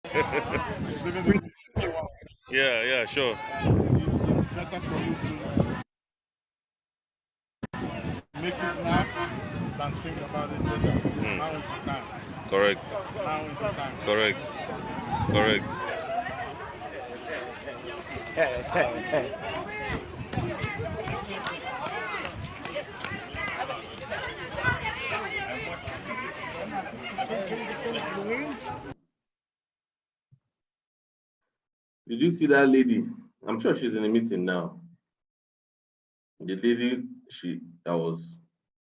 living the Yeah, sure. it's better for you to make it now than think about it later. Now is the time. Correct. Now is the time. Correct. Correct. Did you see that lady? I'm sure she's in a meeting now. The lady, she that was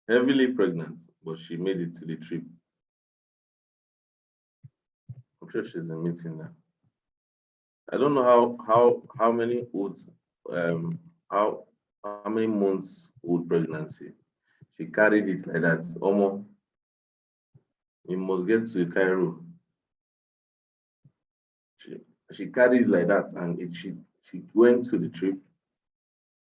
heavily pregnant, but she made it to the trip. I'm sure she's in a meeting now. I don't know how many old how many months old pregnancy. She carried it like that. Almost you must get to Cairo. She she carried it like that, and she went to the trip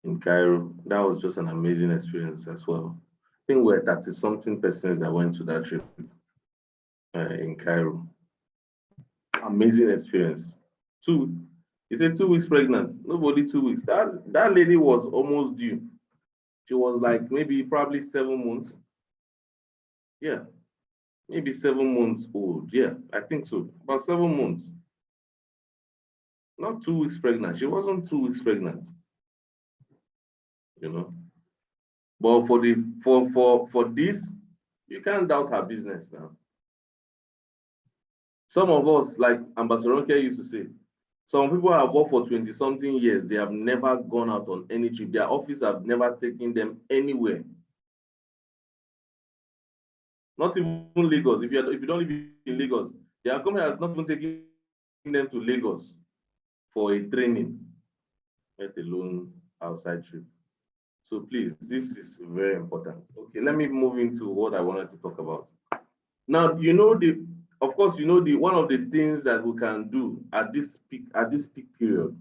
in Cairo. That was just an amazing experience as well. I think we're 30 something persons that went to that trip in Cairo. Amazing experience. Two, he said 2 weeks pregnant. Nobody 2 weeks. That lady was almost due. She was like maybe probably 7 months. Yeah, maybe 7 months old. Yeah, I think so. About 7 months. Not 2 weeks pregnant. She wasn't 2 weeks pregnant. You know. But for this, you can't doubt her business now. Some of us, like Ambassador Ronke used to say, some people have worked for 20 something years. They have never gone out on any trip. Their office have never taken them anywhere. Not even Lagos. If you don't live in Lagos, their company has not even taken them to Lagos for a training, let alone outside trip. So please, this is very important. Okay, let me move into what I wanted to talk about. Now, of course, the one of the things that we can do at this peak period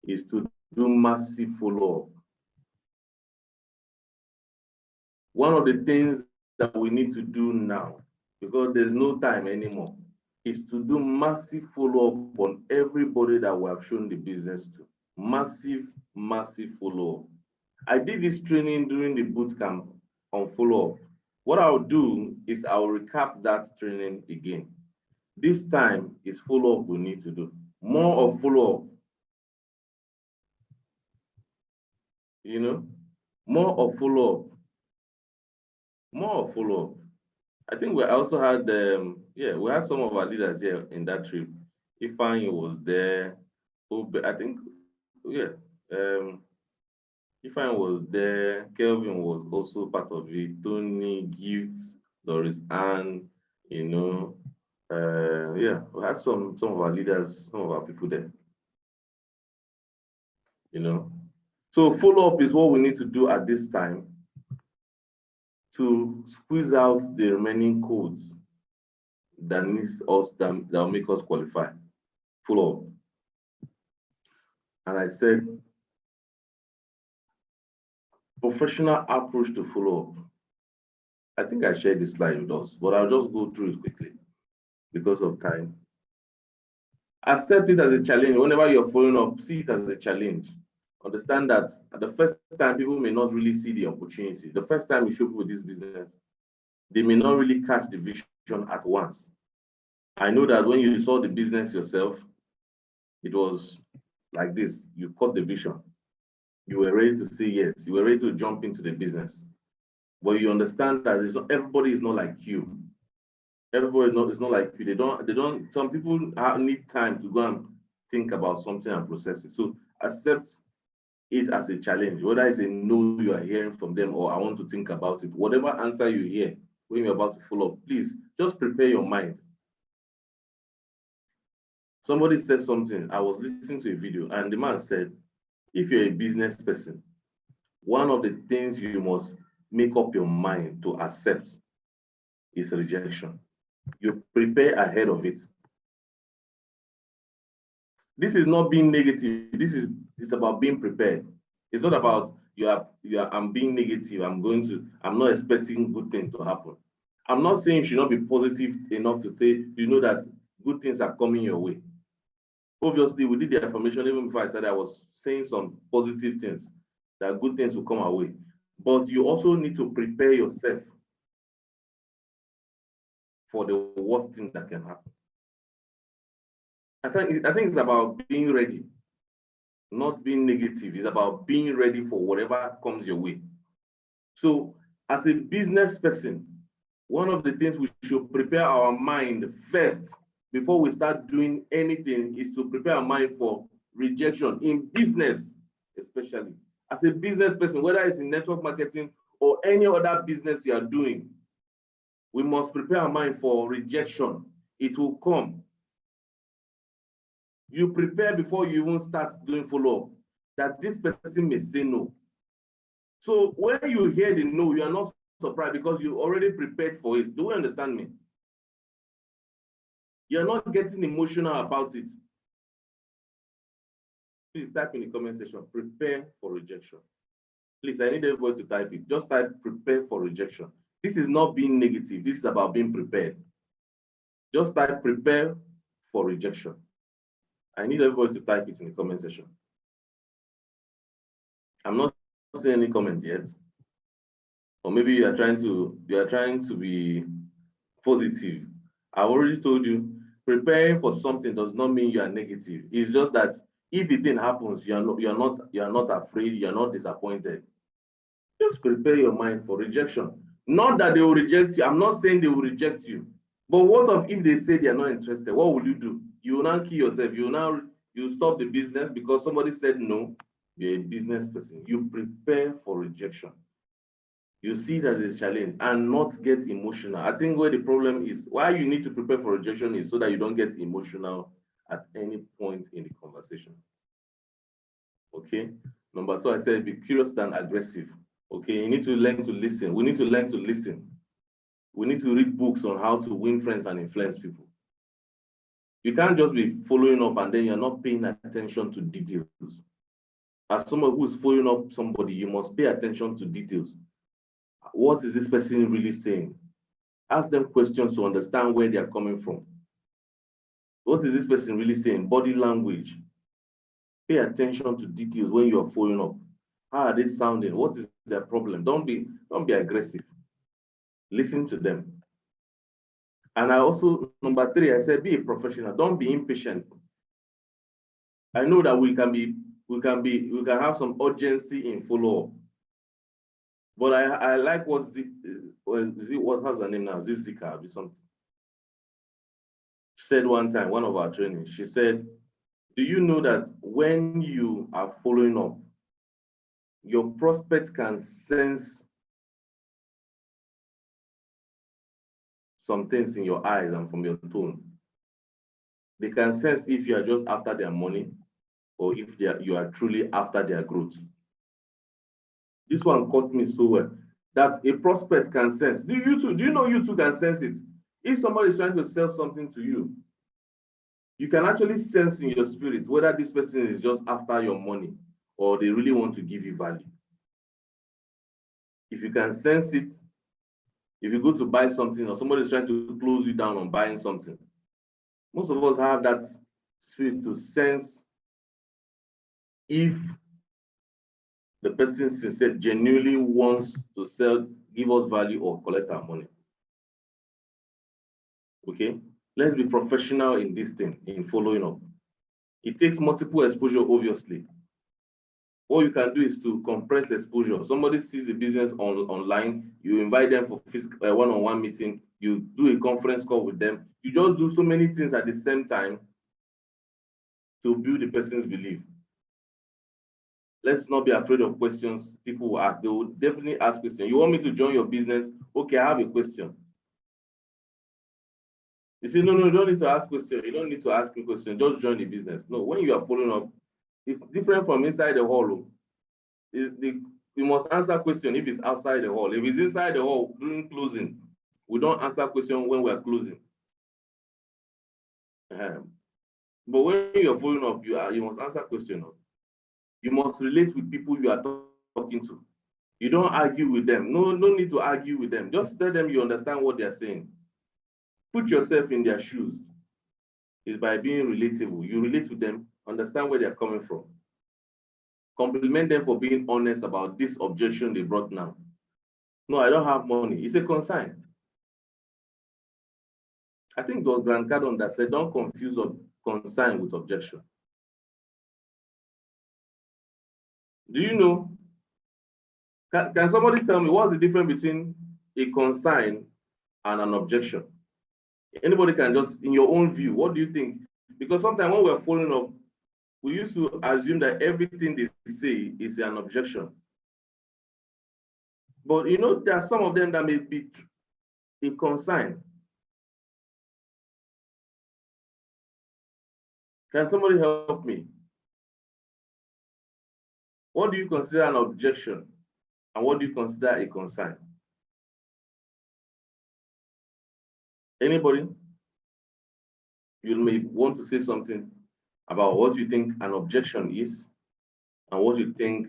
is to do massive follow-up. One of the things that we need to do now, because there's no time anymore, is to do massive follow-up on everybody that we have shown the business to. Massive follow-up. I did this training during the boot camp on follow-up. What I'll do is I'll recap that training again. This time is follow-up we need to do. More of follow-up. More of follow-up. More of follow-up. I think we also had we had some of our leaders here in that trip. Ifeanyi was there. I think, yeah. Ifeanyi was there. Kelvin was also part of it. Tony, Gift, Doris Ann, yeah, we had some of our leaders, some of our people there. So follow-up is what we need to do at this time to squeeze out the remaining codes that will make us qualify. Follow-up. And I said, professional approach to follow-up. I think I shared this slide with us, but I'll just go through it quickly because of time. Accept it as a challenge. Whenever you're following up, see it as a challenge. Understand that at the first time, people may not really see the opportunity. The first time you show people this business, they may not really catch the vision at once. I know that when you saw the business yourself, it was like this. You caught the vision. You were ready to say yes. You were ready to jump into the business. But you understand that everybody is not like you. Everybody is not like you. They don't, some people need time to go and think about something and process it. So accept it as a challenge, whether it's a no you are hearing from them or I want to think about it. Whatever answer you hear when you're about to follow up, please just prepare your mind. Somebody said something. I was listening to a video and the man said, if you're a business person, one of the things you must make up your mind to accept is rejection. You prepare ahead of it. This is not being negative. It's about being prepared. It's not about I'm being negative. I'm not expecting good things to happen. I'm not saying you should not be positive enough to say, that good things are coming your way. Obviously, we did the affirmation even before I started. I was saying some positive things, that good things will come our way. But you also need to prepare yourself for the worst thing that can happen. I think it's about being ready, not being negative. It's about being ready for whatever comes your way. So, as a business person, one of the things we should prepare our mind first before we start doing anything is to prepare our mind for rejection in business, especially. As a business person, whether it's in network marketing or any other business you are doing, we must prepare our mind for rejection. It will come. You prepare before you even start doing follow-up, that this person may say no. So when you hear the no, you are not surprised because you already prepared for it. Do you understand me? You're not getting emotional about it. Please type in the comment section, prepare for rejection. Please, I need everybody to type it. Just type prepare for rejection. This is not being negative. This is about being prepared. Just type prepare for rejection. I need everybody to type it in the comment section. I'm not seeing any comment yet. Or maybe you are trying to be positive. I already told you, preparing for something does not mean you are negative. It's just that if the thing happens, you are not afraid, you are not disappointed. Just prepare your mind for rejection. Not that they will reject you. I'm not saying they will reject you. But what if they say they are not interested? What will you do? You will now kill yourself. You stop the business because somebody said no. You're a business person. You prepare for rejection. You see it as a challenge and not get emotional. I think where the problem is, why you need to prepare for rejection is so that you don't get emotional at any point in the conversation. Okay. Number two, I said be curious than aggressive. Okay. You need to learn to listen. We need to learn to listen. We need to read books on how to win friends and influence people. You can't just be following up and then you're not paying attention to details. As someone who is following up somebody, you must pay attention to details. What is this person really saying? Ask them questions to understand where they are coming from. What is this person really saying? Body language. Pay attention to details when you are following up. How are they sounding? What is their problem? Don't be aggressive. Listen to them. And I also, number three, I said be a professional. Don't be impatient. I know that we can have some urgency in follow-up. But I like what has her name now? Zika or something. She said one time, one of our trainings, she said, do you know that when you are following up, your prospect can sense some things in your eyes and from your tone. They can sense if you are just after their money or if you are truly after their growth. This one caught me so well. That a prospect can sense. Do you know you too can sense it? If somebody is trying to sell something to you, you can actually sense in your spirit whether this person is just after your money or they really want to give you value. If you can sense it, if you go to buy something or somebody is trying to close you down on buying something, most of us have that spirit to sense if the person sincerely, genuinely wants to sell, give us value or collect our money. Okay, let's be professional in this thing, in following up. It takes multiple exposure, obviously. What you can do is to compress exposure. Somebody sees the business online, you invite them for one-on-one meeting, you do a conference call with them. You just do so many things at the same time to build the person's belief. Let's not be afraid of questions people will ask. They will definitely ask questions. You want me to join your business? Okay, I have a question. You say, no, you don't need to ask questions. You don't need to ask me questions. Just join the business. No, when you are following up, it's different from inside the hall. You must answer question if it's outside the hall. If it's inside the hall during closing, we don't answer question when we're closing. But when you're following up, you must answer question. You must relate with people you are talking to. You don't argue with them. No need to argue with them. Just tell them you understand what they're saying. Put yourself in their shoes. is by being relatable. You relate to them, understand where they're coming from. Compliment them for being honest about this objection they brought now. No, I don't have money. It's a consign. I think it was Grant Cardone that said, don't confuse a consign with objection. Do you know? Can somebody tell me what's the difference between a consign and an objection? Anybody can just, in your own view, what do you think? Because sometimes when we're following up, we used to assume that everything they say is an objection. But you know, there are some of them that may be a consign. Can somebody help me? What do you consider an objection? And what do you consider a consign? Anybody? You may want to say something about what you think an objection is and what you think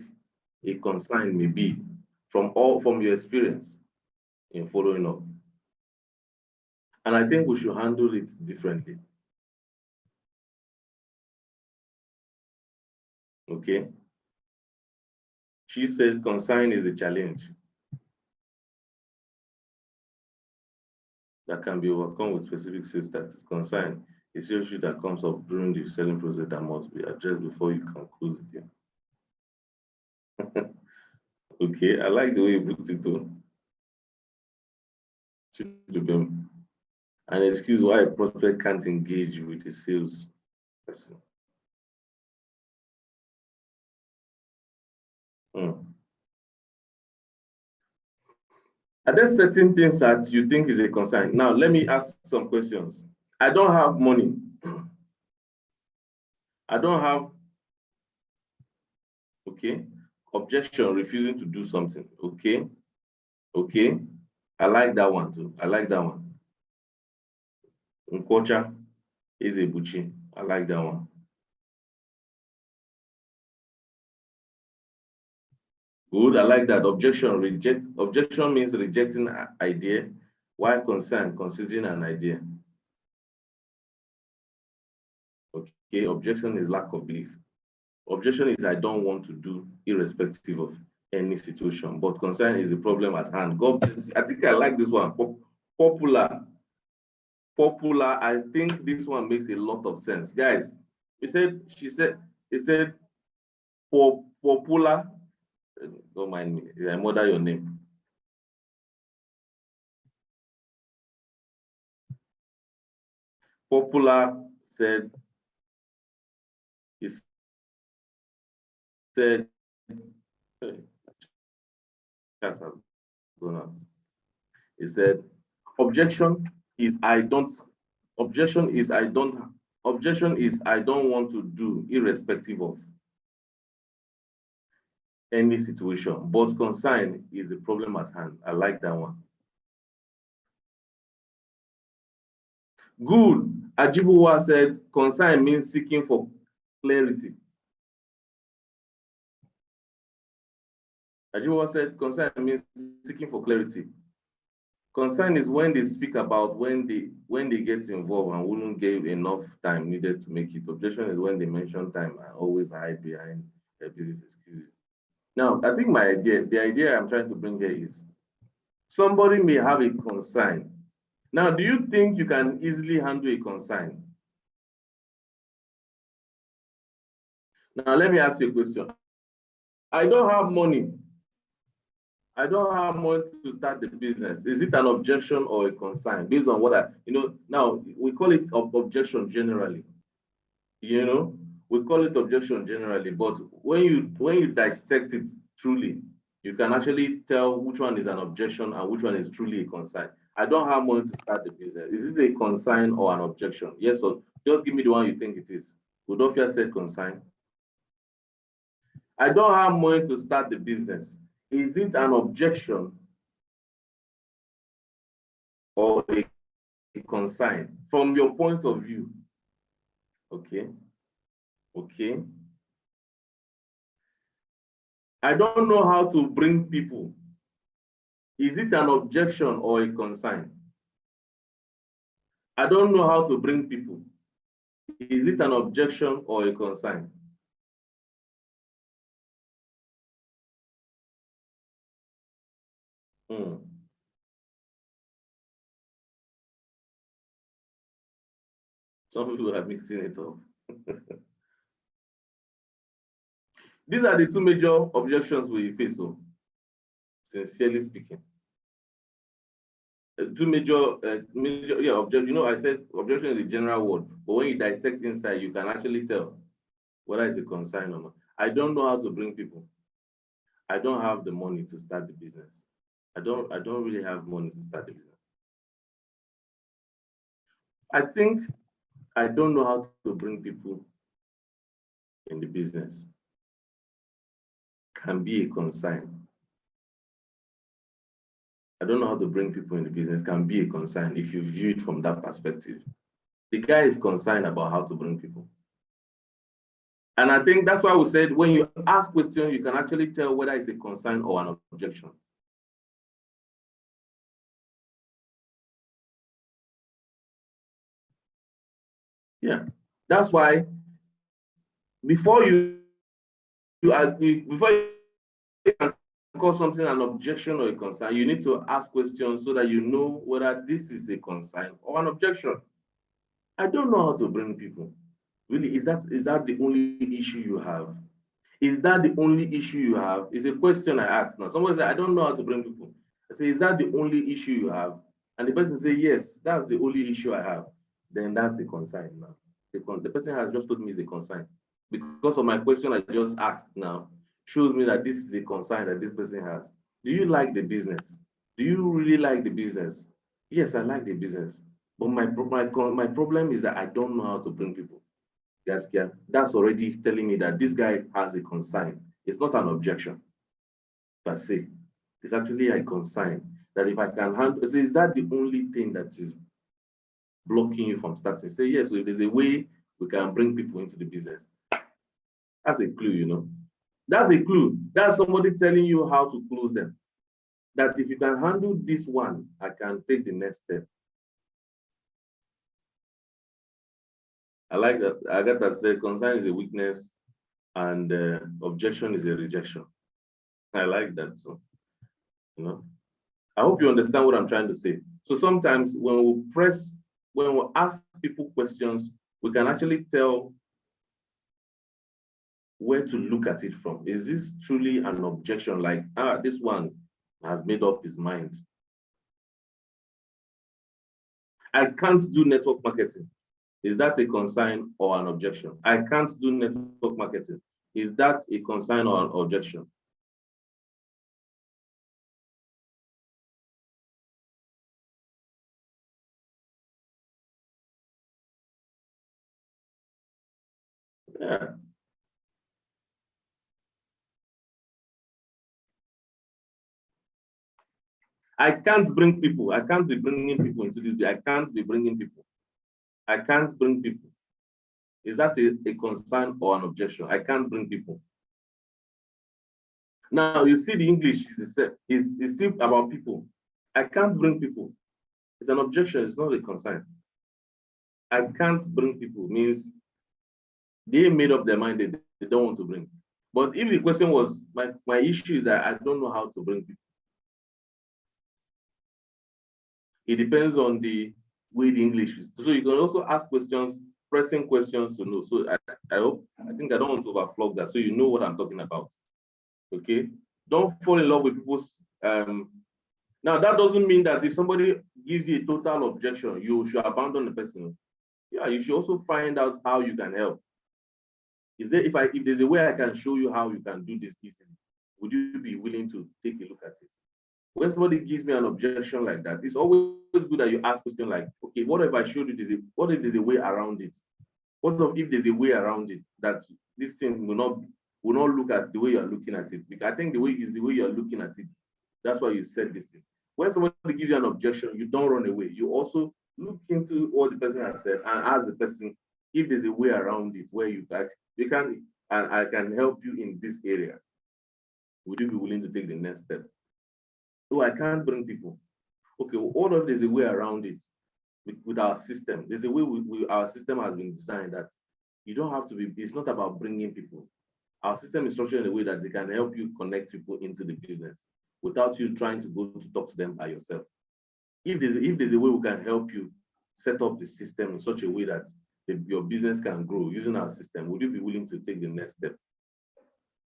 a consign may be from your experience in following up. And I think we should handle it differently. Okay? She said consign is a challenge that can be overcome with specific sales tactics. Consign is a issue that comes up during the selling process that must be addressed before you can close it. Okay, I like the way you put it though. An excuse why a prospect can't engage with a sales person. Are there certain things that you think is a concern? Now, let me ask some questions. I don't have money. I don't have, okay. Objection, refusing to do something, okay. Okay, I like that one too. I like that one. Nkocha is a buchi. I like that one. Good, I like that. Objection means rejecting an idea, while concern, considering an idea. Okay, objection is lack of belief. Objection is I don't want to do, irrespective of any situation. But concern is the problem at hand. God bless you. I think I like this one. Popular. I think this one makes a lot of sense. Guys, he said, popular. Don't mind me. I murder your name. Popular said, he said, he said, objection is I don't want to do, irrespective of any situation. But concern is the problem at hand. I like that one. Good. Ajibuwa said, concern means seeking for clarity. Ajibuwa said, concern means seeking for clarity. Concern is when they speak about when they get involved and wouldn't give enough time needed to make it. Objection is when they mention time and always hide behind a business excuse. Now, I think the idea I'm trying to bring here is somebody may have a concern. Now, do you think you can easily handle a concern? Now, let me ask you a question. I don't have money. I don't have money to start the business. Is it an objection or a concern? Based on what now we call it objection generally. We call it objection generally, but when you dissect it truly, you can actually tell which one is an objection and which one is truly a concern. I don't have money to start the business. Is it a concern or an objection? Yes or just give me the one you think it is. Udofia said concern. I don't have money to start the business. Is it an objection or a concern from your point of view? Okay. Okay. I don't know how to bring people. Is it an objection or a concern? I don't know how to bring people. Is it an objection or a consign? Some people are mixing it up. These are the two major objections we face, so sincerely speaking. Two major, objection. You know, I said objection is a general word, but when you dissect inside, you can actually tell whether it's a consign or not. I don't know how to bring people. I don't have the money to start the business. I don't really have money to start the business. I think I don't know how to bring people in the business. Can be a consign. I don't know how to bring people in the business, can be a consign if you view it from that perspective. The guy is concerned about how to bring people. And I think that's why we said when you ask questions, you can actually tell whether it's a concern or an objection. Yeah, that's why before you can call something an objection or a concern, you need to ask questions so that you know whether this is a concern or an objection. I don't know how to bring people. Really, is that the only issue you have? Is that the only issue you have? It's a question I asked now. Someone said, I don't know how to bring people. I say, is that the only issue you have? And the person say, yes, that's the only issue I have. Then that's a concern now. The person has just told me it's a concern. Because of my question I just asked now, shows me that this is a concern that this person has. Do you like the business? Do you really like the business? Yes, I like the business. But my problem is that I don't know how to bring people. That's already telling me that this guy has a concern. It's not an objection per se. It's actually a concern that if I can handle, so is that the only thing that is blocking you from starting? Say yes, so if there's a way we can bring people into the business. That's a clue, you know. That's a clue. That's somebody telling you how to close them. That if you can handle this one, I can take the next step. I like that. Agatha said concern is a weakness and objection is a rejection. I like that. So, you know, I hope you understand what I'm trying to say. So sometimes when we ask people questions, we can actually tell where to look at it from. Is this truly an objection? Like, this one has made up his mind. I can't do network marketing. Is that a concern or an objection? I can't do network marketing. Is that a concern or an objection? Yeah. I can't bring people. I can't be bringing people into this. I can't be bringing people. I can't bring people. Is that a concern or an objection? I can't bring people. Now, you see the English is still about people. I can't bring people. It's an objection. It's not a concern. I can't bring people means they made up their mind that they don't want to bring. But if the question was, my issue is that I don't know how to bring people. It depends on the way the English is. So you can also ask questions, pressing questions to know. So I think I don't want to overflog that so you know what I'm talking about. Okay? Don't fall in love with people's now that doesn't mean that if somebody gives you a total objection, you should abandon the person. Yeah, you should also find out how you can help. Is there if there's a way I can show you how you can do this easily, would you be willing to take a look at it? When somebody gives me an objection like that, it's always good that you ask questions like, okay, what if I showed you what if there's a way around it? What if there's a way around it that this thing will not look at the way you're looking at it? Because I think the way is the way you're looking at it. That's why you said this thing. When somebody gives you an objection, you don't run away. You also look into what the person has said and ask the person if there's a way around it where you can and I can help you in this area. Would you be willing to take the next step? Oh, I can't bring people. Okay, what if there's a way around it? with our system. There's a way our system has been designed that you don't have to be, it's not about bringing people. Our system is structured in a way that they can help you connect people into the business without you trying to go to talk to them by yourself. If there's a way we can help you set up the system in such a way that your business can grow using our system, would you be willing to take the next step?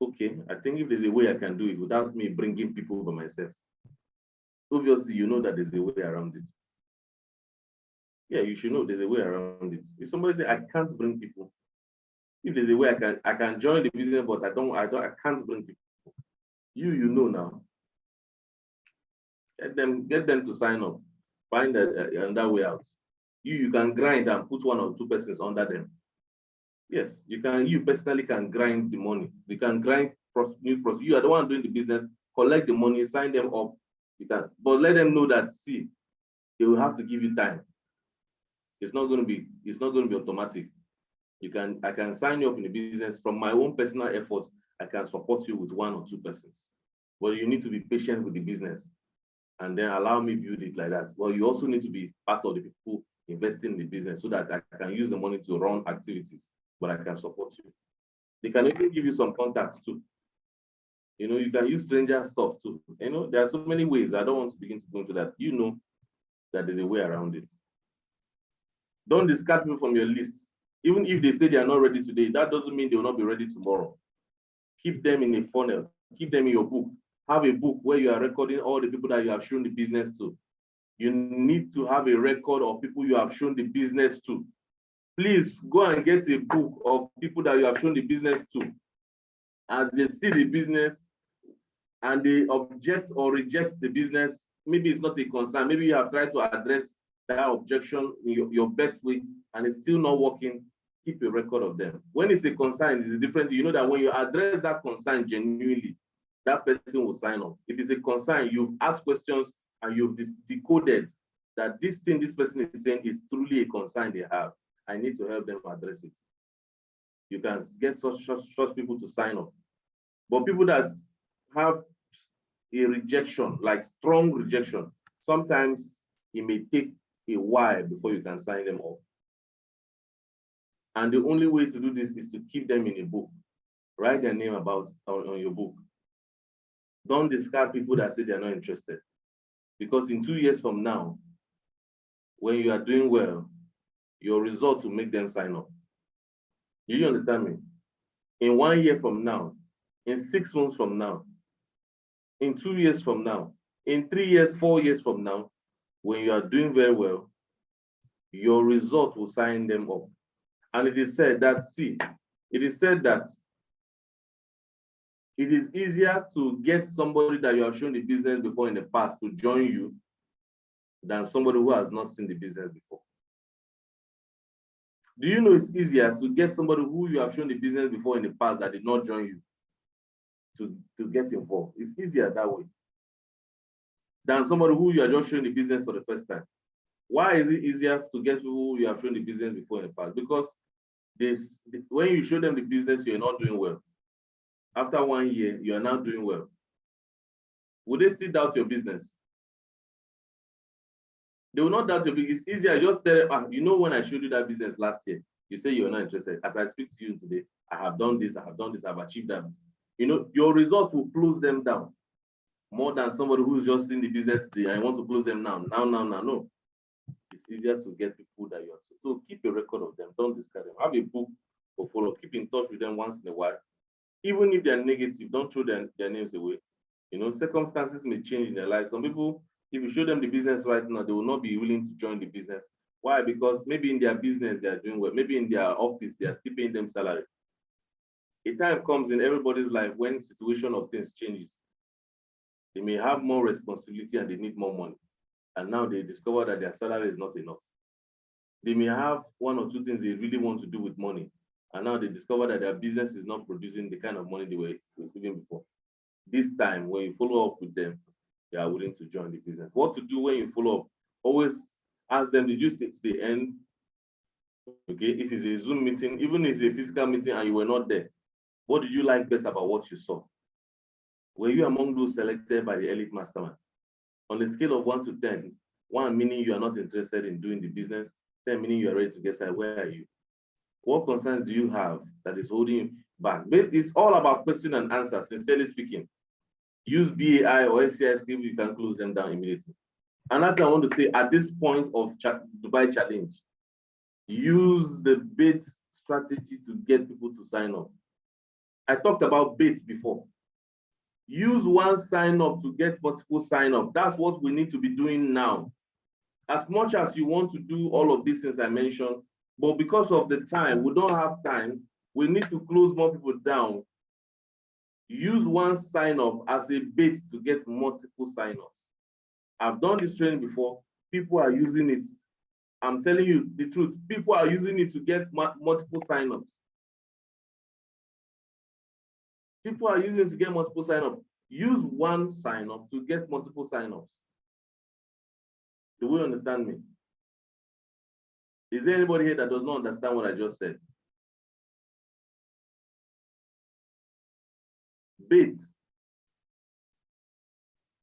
Okay, I think if there's a way I can do it without me bringing people by myself, obviously you know that there's a way around it. Yeah, you should know there's a way around it. If somebody say I can't bring people, if there's a way I can join the business, but I can't bring people. You know now. Get them to sign up. Find another way out. You can grind and put 1 or 2 persons under them. Yes, you can. You personally can grind the money. You can grind you are the one doing the business. Collect the money, sign them up. You can, but let them know that see, they will have to give you time. It's not going to be automatic. I can sign you up in the business from my own personal efforts. I can support you with 1 or 2 persons, but you need to be patient with the business and then allow me build it like that. Well, you also need to be part of the people investing in the business so that I can use the money to run activities, but I can support you. They can even give you some contacts too. You know, you can use stranger stuff too. You know, there are so many ways. I don't want to begin to go into that. You know that there's a way around it. Don't discard people from your list. Even if they say they are not ready today, that doesn't mean they will not be ready tomorrow. Keep them in a funnel. Keep them in your book. Have a book where you are recording all the people that you have shown the business to. You need to have a record of people you have shown the business to. Please go and get a book of people that you have shown the business to. As they see the business and they object or reject the business, maybe it's not a concern. Maybe you have tried to address that objection in your best way and it's still not working. Keep a record of them. When it's a concern, it's a different. You know that when you address that concern genuinely, that person will sign up. If it's a concern, you've asked questions and you've decoded that this thing this person is saying is truly a concern they have. I need to help them address it. You can get such people to sign up. But people that have a rejection, like strong rejection, sometimes it may take a while before you can sign them up. And the only way to do this is to keep them in a book. Write their name on your book. Don't discard people that say they're not interested. Because in 2 years from now, when you are doing well, your results will make them sign up. Do you understand me? In 1 year from now, in 6 months from now, in 2 years from now, in 3 years, 4 years from now, when you are doing very well, your result will sign them up. And it is said that, it is easier to get somebody that you have shown the business before in the past to join you than somebody who has not seen the business before. Do you know it's easier to get somebody who you have shown the business before in the past that did not join you to get involved? It's easier that way than somebody who you are just showing the business for the first time. Why is it easier to get people who you have shown the business before in the past? Because when you show them the business, you're not doing well. After 1 year, you are now doing well. Would they still doubt your business? They will not doubt your business. It's easier, just tell them, you know, when I showed you that business last year, you say you're not interested. As I speak to you today, I have done this, I've achieved that. You know, your result will close them down more than somebody who's just in the business today. I want to close them now. No. It's easier to get people that you are. So keep a record of them. Don't discard them. Have a book to follow. Keep in touch with them once in a while. Even if they're negative, don't throw their names away. You know, circumstances may change in their life. Some people, if you show them the business right now, they will not be willing to join the business. Why? Because maybe in their business, they are doing well. Maybe in their office, they are still paying them salary. A time comes in everybody's life when situation of things changes. They may have more responsibility and they need more money. And now they discover that their salary is not enough. They may have 1 or 2 things they really want to do with money. And now they discover that their business is not producing the kind of money they were receiving before. This time, when you follow up with them, they are willing to join the business. What to do when you follow up? Always ask them, did you stay to the end? Okay, if it's a Zoom meeting, even if it's a physical meeting and you were not there, what did you like best about what you saw? Were you among those selected by the elite mastermind? On a scale of 1 to 10, 1 meaning you are not interested in doing the business, 10 meaning you are ready to get started. Where are you? What concerns do you have that is holding you back? But it's all about question and answer, sincerely speaking. Use BAI or SCI script, you can close them down immediately. Another I want to say, at this point of Dubai Challenge, use the bait strategy to get people to sign up. I talked about bait before. Use one sign up to get multiple sign up. That's what we need to be doing now. As much as you want to do all of these things I mentioned, but because of the time, we don't have time. We need to close more people down. Use one sign up as a bait to get multiple sign ups. I've done this training before. People are using it. I'm telling you the truth. People are using it to get multiple sign ups. People are using it to get multiple sign ups. Use one sign up to get multiple sign ups. Do we understand me? Is there anybody here that does not understand what I just said? Bait.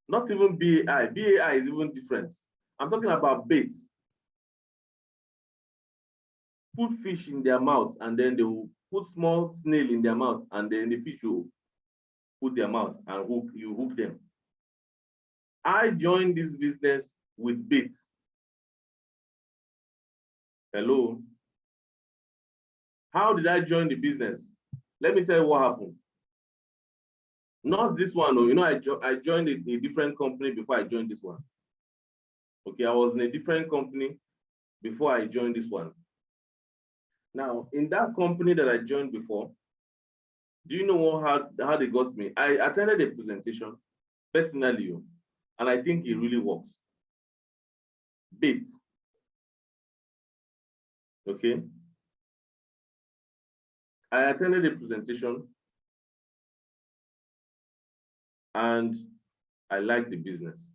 Not even BAI. BAI is even different. I'm talking about bait. Put fish in their mouth and then they will put small snail in their mouth and then the fish will put their mouth and you hook them. I joined this business with bait. Hello. How did I join the business? Let me tell you what happened. Not this one. You know, I joined a different company before I joined this one. Okay, I was in a different company before I joined this one. Now, in that company that I joined before, do you know how they got me? I attended a presentation personally, and I think it really works. Bait. Okay. I attended a presentation and I liked the business.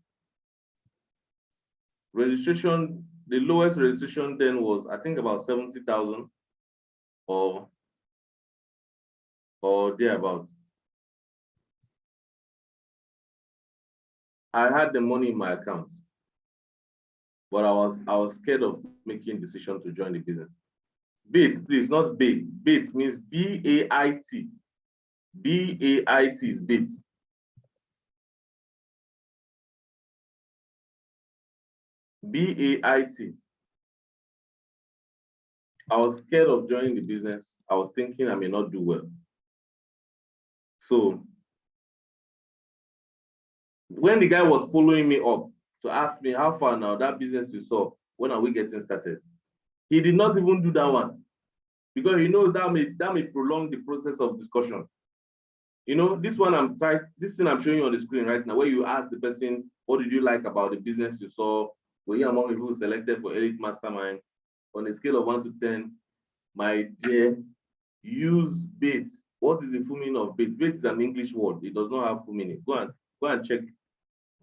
Registration, the lowest registration then was, I think, about 70,000 or thereabout. I had the money in my account, but I was scared of making a decision to join the business. Bait, please, not bait. Bait means B-A-I-T. B-A-I-T is bait. B-A-I-T. I was scared of joining the business. I was thinking I may not do well. So when the guy was following me up to ask me how far now that business you saw, when are we getting started? He did not even do that one because he knows that may prolong the process of discussion. You know, this thing I'm showing you on the screen right now, where you ask the person, what did you like about the business you saw? Were you among people selected for Elite Mastermind? On a scale of 1 to 10, my dear, use bait. What is the full meaning of bait? Bait is an English word. It does not have full meaning. Go and check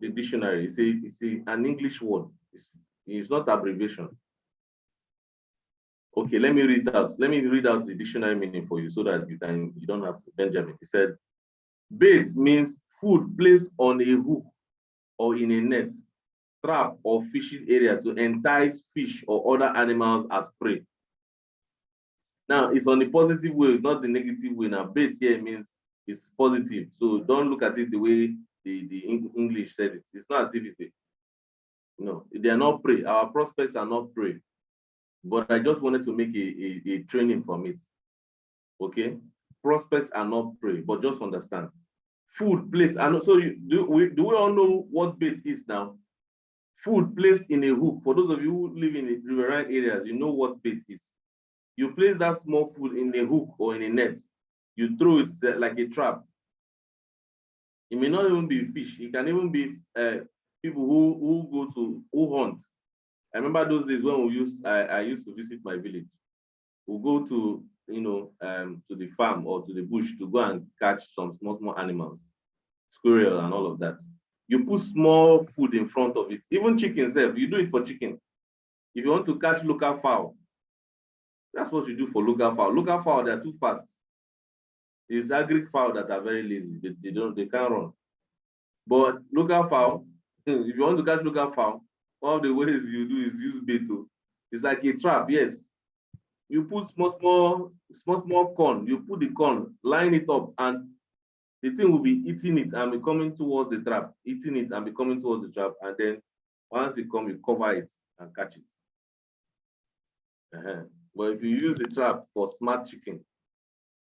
the dictionary. It's an English word. It's not abbreviation. Okay, let me read out. Let me read out the dictionary meaning for you so that you don't have to. Benjamin, he said, bait means food placed on a hook or in a net, trap or fishing area to entice fish or other animals as prey. Now, it's on the positive way, it's not the negative way. Now, bait here means it's positive. So don't look at it the way the English said it. It's not as if it's no, they are not prey. Our prospects are not prey. But I just wanted to make a training from it. Okay? Prospects are not prey, but just understand. Food placed, and so do we all know what bait is now? Food placed in a hook. For those of you who live in riverine areas, you know what bait is. You place that small food in a hook or in a net. You throw it like a trap. It may not even be fish. It can even be people who hunt. I remember those days when I used to visit my village. We'll go to to the farm or to the bush to go and catch some small animals, squirrel and all of that. You put small food in front of it. Even chicken self, you do it for chicken. If you want to catch local fowl, that's what you do for local fowl. Local fowl, they are too fast. It's agric fowl that are very lazy. They can't run. But local fowl, if you want to catch local fowl, One of the ways you do is use bait. It's like a trap, yes. You put small corn, you put the corn, line it up, and the thing will be eating it and be coming towards the trap, eating it and be coming towards the trap, and then once it comes, you cover it and catch it. But if you use the trap for smart chicken,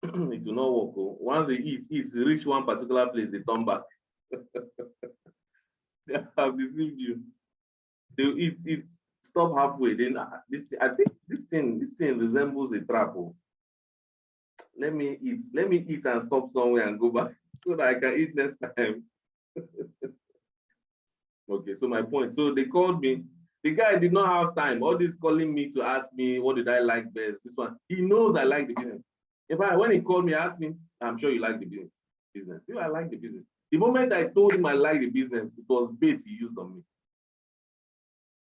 it will not work. Oh. Once they eat, reach one particular place, they turn back. They have deceived you. They'll eat, stop halfway. Then I think this thing resembles a trap. Oh. Let me eat and stop somewhere and go back so that I can eat next time. Okay, so my point. So they called me. The guy did not have time. All this calling me to ask me what did I like best. This one, he knows I like the business. In fact, when he called me, asked me, I'm sure you like the business. See, I like the business. The moment I told him I like the business, it was bait he used on me.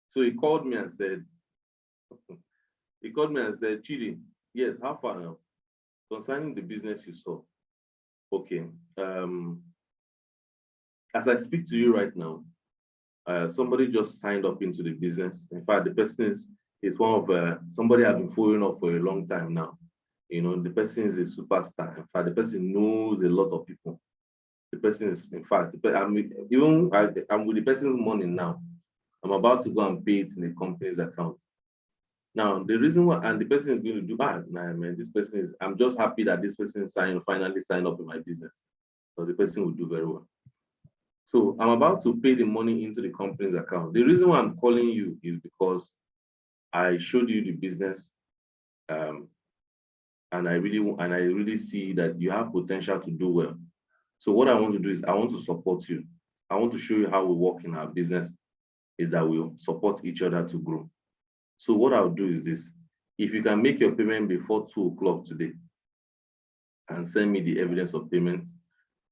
So he called me and said, Chidi, yes, how far now? Concerning the business you saw. Okay. As I speak to you right now, somebody just signed up into the business. In fact, the person is one of somebody I've been following up for a long time now. You know, the person is a superstar. In fact, the person knows a lot of people. The person is, in fact, I'm with the person's money now. I'm about to go and pay it in the company's account. Now, the reason why, and the person is going to do, man, this person is, I'm just happy that this person finally signed up in my business. So the person will do very well. So I'm about to pay the money into the company's account. The reason why I'm calling you is because I showed you the business, and I really see that you have potential to do well. So what I want to do is I want to support you. I want to show you how we work in our business is that we'll support each other to grow. So what I'll do is this. If you can make your payment before 2 o'clock today and send me the evidence of payment,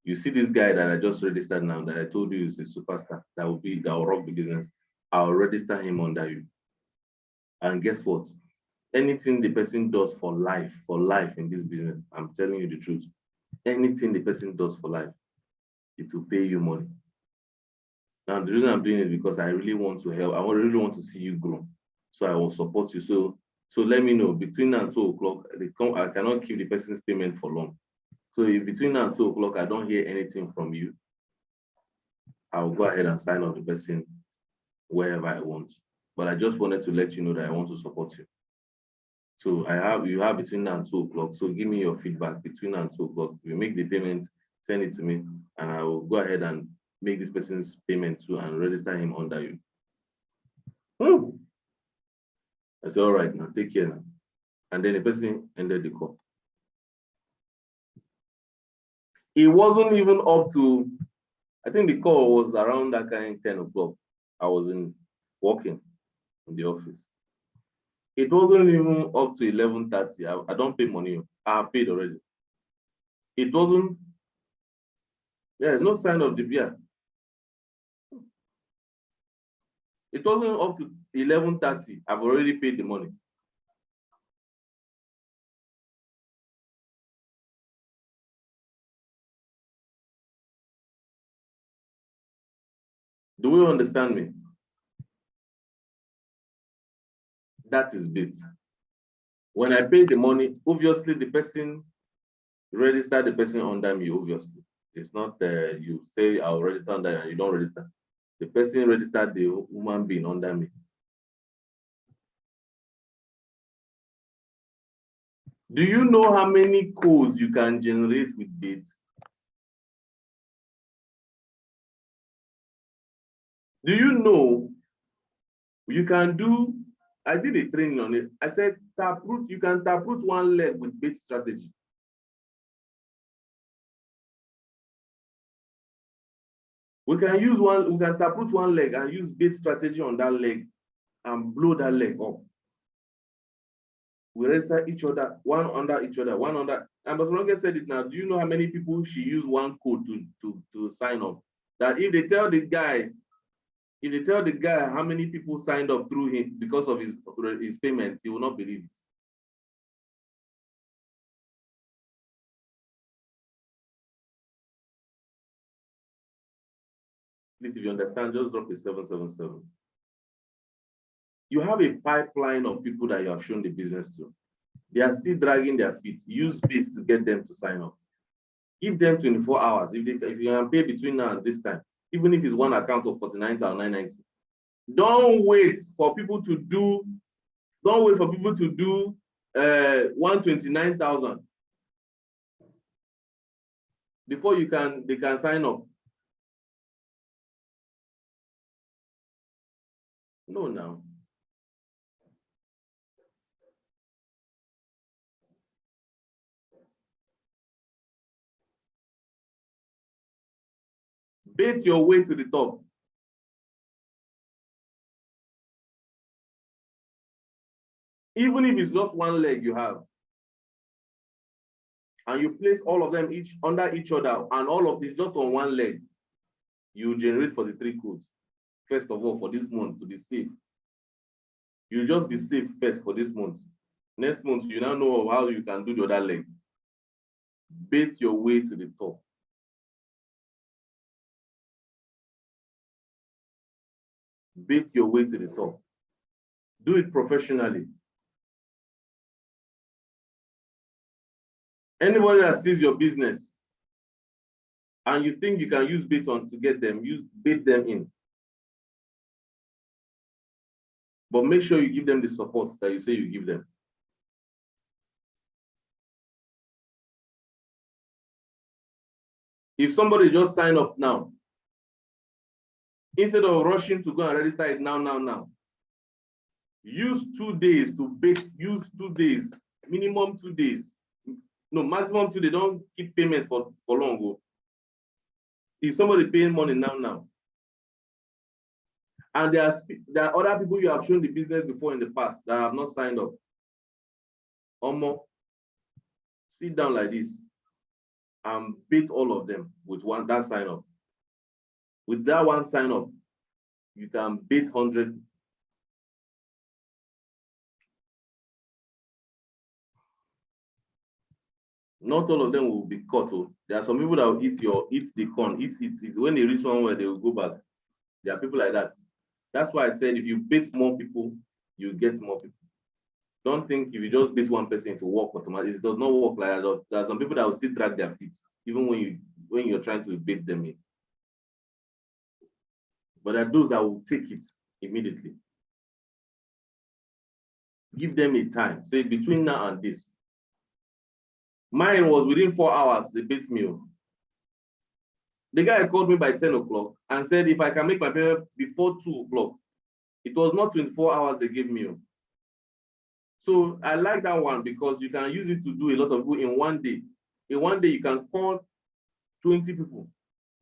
you see this guy that I just registered now that I told you is a superstar that will rock the business. I'll register him under you. And guess what? Anything the person does for life in this business, I'm telling you the truth. Anything the person does for life, it will pay you money. Now, the reason I'm doing it is because I really want to help. I really want to see you grow. So I will support you. So let me know between now and 2 o'clock, I cannot keep the person's payment for long. So if between now and 2 o'clock, I don't hear anything from you, I'll go ahead and sign up the person wherever I want. But I just wanted to let you know that I want to support you. So you have between now and 2 o'clock. So give me your feedback between now and 2 o'clock. You make the payment, send it to me, and I will go ahead and make this person's payment too and register him under you. I said, all right, now take care now. And then the person ended the call. It wasn't even up to, I think the call was around that kind of 10 o'clock. I was working in the office. It wasn't even up to 11:30. I don't pay money. I have paid already. It wasn't, no sign of the beer. It wasn't up to 11:30. I've already paid the money. Do you understand me? That is bait. When I paid the money, obviously the person registered the person under me, obviously. It's not you say I'll register under you and you don't register. The person registered the human being under me. Do you know how many codes you can generate with bait? Do you know you can do, I did a training on it. I said taproot, you can taproot one leg with bait strategy. We can taproot one leg and use bait strategy on that leg and blow that leg up. We register each other, one under each other, one under. And Basologe said it now. Do you know how many people she used one code to sign up? That if they tell the guy how many people signed up through him because of his payment, he will not believe it. Please, if you understand, just drop a 777. You have a pipeline of people that you have shown the business to. They are still dragging their feet. Use bits to get them to sign up. Give them 24 hours. If you can pay between now and this time, even if it's one account of 49,990. Don't wait for people to do 129,000 before they can sign up. No, now. Bait your way to the top. Even if it's just one leg you have, and you place all of them each under each other, and all of this just on one leg, you generate 43 codes. First of all, for this month to be safe. You just be safe first for this month. Next month, you now know how you can do the other leg. Bait your way to the top. Bait your way to the top. Do it professionally. Anybody that sees your business and you think you can use bait on to get them, bait them in. But make sure you give them the support that you say you give them. If somebody just sign up now, instead of rushing to go and register it now, use 2 days to bait, use 2 days, minimum 2 days. No, maximum 2 days, don't keep payment for long. If somebody paying money now, and there are other people you have shown the business before in the past that have not signed up. Sit down like this and bait all of them with that sign up. With that one sign up, you can bait 100. Not all of them will be caught. There are some people that will eat the corn, eat. When they reach somewhere, they will go back. There are people like that. That's why I said if you bait more people, you get more people. Don't think if you just bait one person to work automatically. It does not work like that. There are some people that will still drag their feet, even when you're trying to bait them in. But there are those that will take it immediately. Give them a time. Say between now and this. Mine was within 4 hours, they bait me. The guy called me by 10 o'clock and said if I can make my payment before 2 o'clock. It was not 24 hours they gave me. So I like that one because you can use it to do a lot of good in one day. In one day, you can call 20 people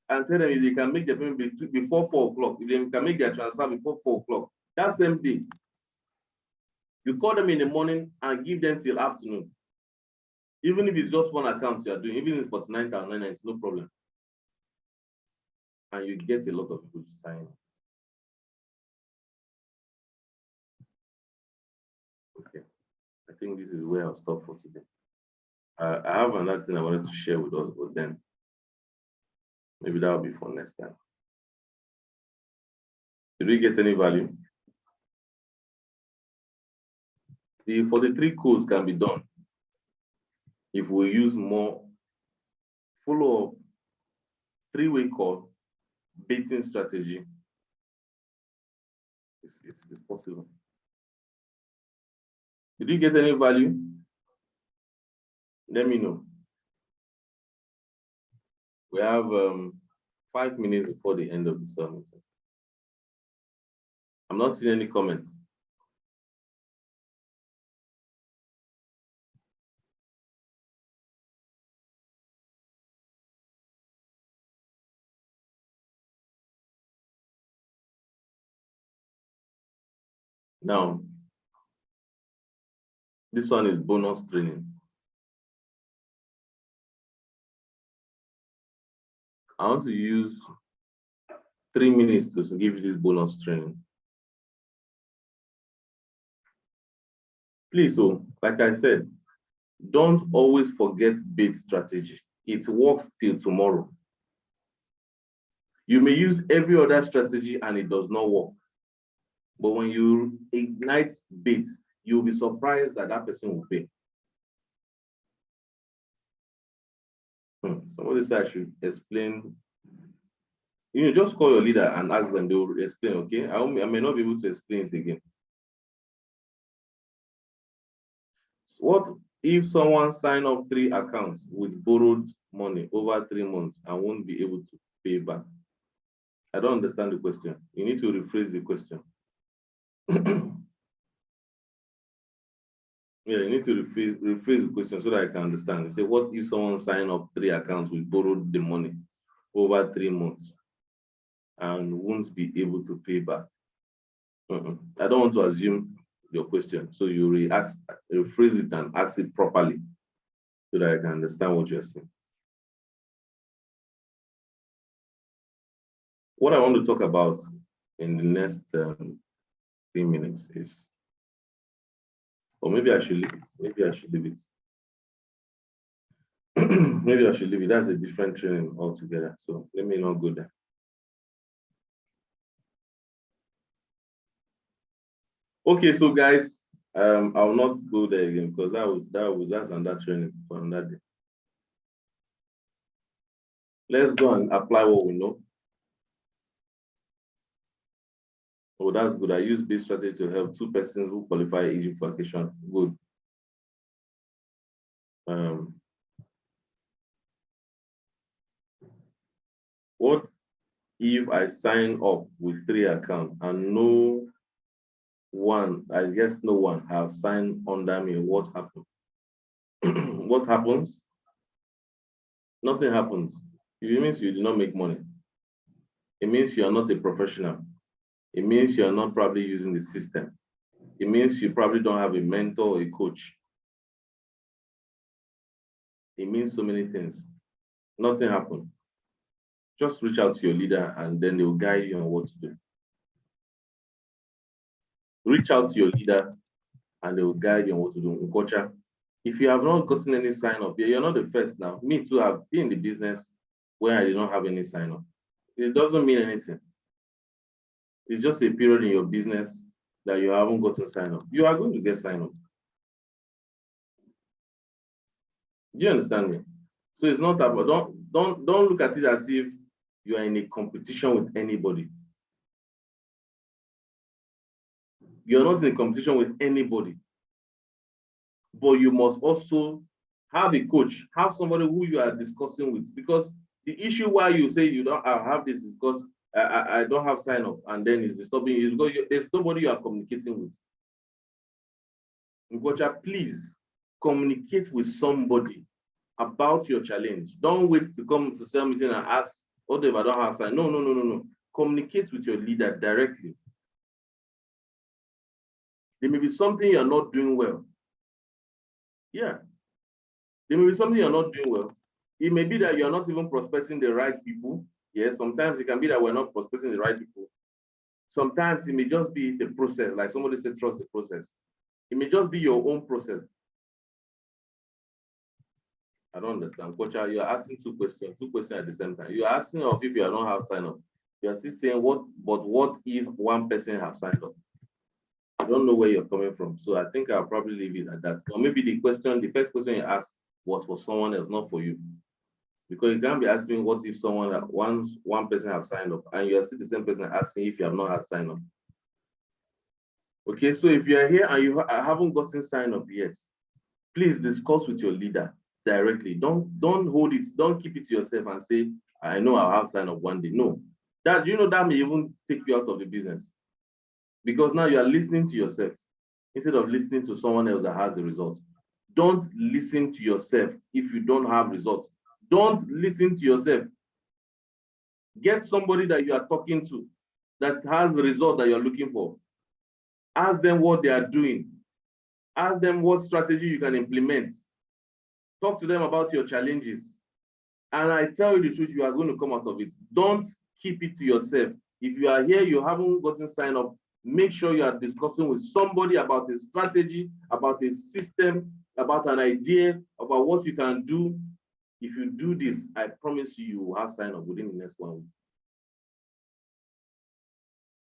and tell them if they can make their payment before 4 o'clock, if they can make their transfer before 4 o'clock. That same day, you call them in the morning and give them till afternoon. Even if it's just one account you are doing, even if it's 49,990, it's no problem. And you get a lot of people to sign up. Okay, I think this is where I'll stop for today. I have another thing I wanted to share with us, but then maybe that will be for next time. Did we get any value? The 43 codes can be done if we use more follow-up, 3-way call, baiting strategy. It's possible. Did you get any value? Let me know. We have 5 minutes before the end of the summit. I'm not seeing any comments. Now, this one is bonus training. I want to use 3 minutes to give you this bonus training. Please, like I said, don't always forget bait strategy. It works till tomorrow. You may use every other strategy and it does not work. But when you ignite bits, you'll be surprised that that person will pay. Somebody said I should explain. Just call your leader and ask them, they will explain, okay? I may not be able to explain it again. So what if someone sign up 3 accounts with borrowed money over 3 months and won't be able to pay back? I don't understand the question. You need to rephrase the question. Yeah, you need to rephrase the question so that I can understand. You say, what if someone sign up 3 accounts with borrowed the money over 3 months and won't be able to pay back? I don't want to assume your question. So you rephrase it and ask it properly so that I can understand what you're saying. What I want to talk about in the next 3 minutes is, or maybe I should leave it. Maybe I should leave it. Maybe I should leave it. That's a different training altogether. So let me not go there. Okay, so guys, I'll not go there again because that's another training for another day. Let's go and apply what we know. Oh, that's good. I use this strategy to help 2 persons who qualify Egypt for vacation. Good. What if I sign up with 3 accounts and no one have signed under me? What happens? What happens? Nothing happens. It means you do not make money. It means you are not a professional. It means you are not probably using the system. It means you probably don't have a mentor or a coach. It means so many things. Nothing happened. Just reach out to your leader and then they will guide you on what to do. Reach out to your leader and they will guide you on what to do. Nkocha, if you have not gotten any sign up, you're not the first now. Me too, have been in the business where I did not have any sign up. It doesn't mean anything. It's just a period in your business that you haven't gotten sign up. You are going to get sign up. Do you understand me? So it's not about, don't look at it as if you are in a competition with anybody. You're not in a competition with anybody. But you must also have a coach, have somebody who you are discussing with. Because the issue why you say you don't have this is because I don't have sign up and then it's disturbing you because there's nobody you are communicating with. Ngocha, please communicate with somebody about your challenge. Don't wait to come to sell meeting and ask, what if I don't have sign? No. Communicate with your leader directly. There may be something you're not doing well. Yeah. There may be something you're not doing well. It may be that you're not even prospecting the right people. Yes, sometimes it can be that we're not prospecting the right people. Sometimes it may just be the process, like somebody said, trust the process. It may just be your own process. I don't understand. Kocha, you're asking 2 questions at the same time. You're asking of if you don't have sign up. You're still saying what if 1 person have signed up? I don't know where you're coming from. So I think I'll probably leave it at that. Or maybe the first question you asked was for someone else, not for you. Because you can't be asking what if one person have signed up and you're still the same person asking if you have not had signed up. Okay, so if you're here and you haven't gotten signed up yet, please discuss with your leader directly. Don't hold it, don't keep it to yourself and say, I know I'll have signed up one day. No, that may even take you out of the business. Because now you are listening to yourself instead of listening to someone else that has the results. Don't listen to yourself if you don't have results. Don't listen to yourself. Get somebody that you are talking to that has the result that you're looking for. Ask them what they are doing. Ask them what strategy you can implement. Talk to them about your challenges. And I tell you the truth, you are going to come out of it. Don't keep it to yourself. If you are here, you haven't gotten signed up, make sure you are discussing with somebody about a strategy, about a system, about an idea, about what you can do. If you do this, I promise you, you will have signed up within the next 1 week.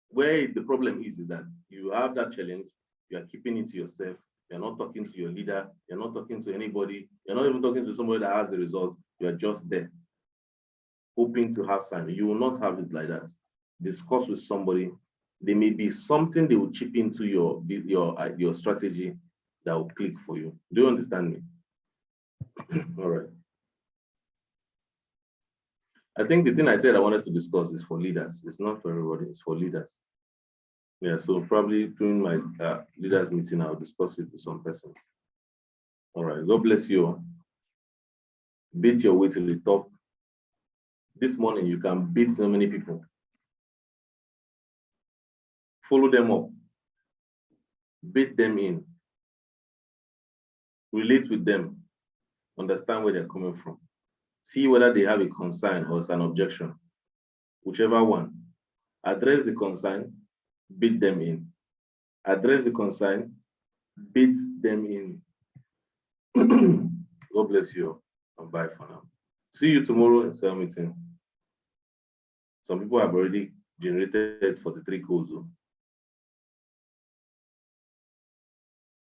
where the problem is that you have that challenge, you are keeping it to yourself, you're not talking to your leader, you're not talking to anybody, you're not even talking to somebody that has the result, you're just there, hoping to have sign. You will not have it like that. Discuss with somebody. There may be something they will chip into your strategy that will click for you. Do you understand me? All right. I think the thing I said I wanted to discuss is for leaders. It's not for everybody, it's for leaders. Yeah, so probably during my leaders meeting, I'll discuss it with some persons. All right, God bless you. Beat your way to the top. This morning, you can beat so many people. Follow them up. Beat them in. Relate with them. Understand where they're coming from. See whether they have a concern or it's an objection. Whichever one. Address the concern, beat them in. Address the concern, beat them in. God bless you and bye for now. See you tomorrow in cell meeting. Some people have already generated 43 codes.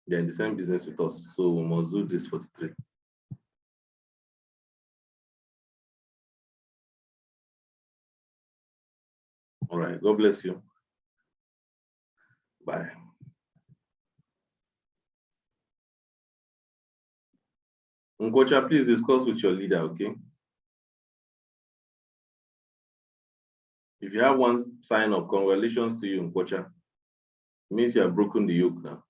They're in the same business with us, so we must do this 43. All right, God bless you. Bye. Nkocha, please discuss with your leader, okay? If you have one sign up, congratulations to you, Nkocha. It means you have broken the yoke now.